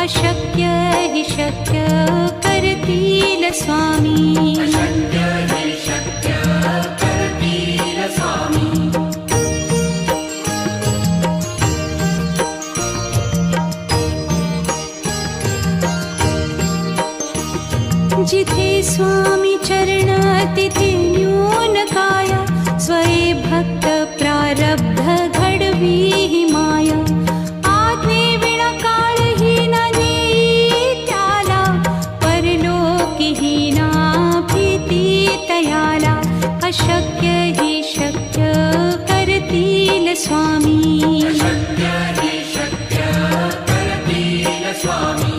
अशक्य हि शक्य करतील स्वामी. अशक्य हि शक्य करतील स्वामी. जिथे स्वामी चरण तिथे न्यून काया. स्वये भक्त प्रारब्ध घडवी ही माया. आज्ञे विना काळही न नेई त्याला. परलोकी ही ना भीती तयाला. अशक्य हि शक्य करतील स्वामी. अशक्य हि शक्य करतील स्वामी.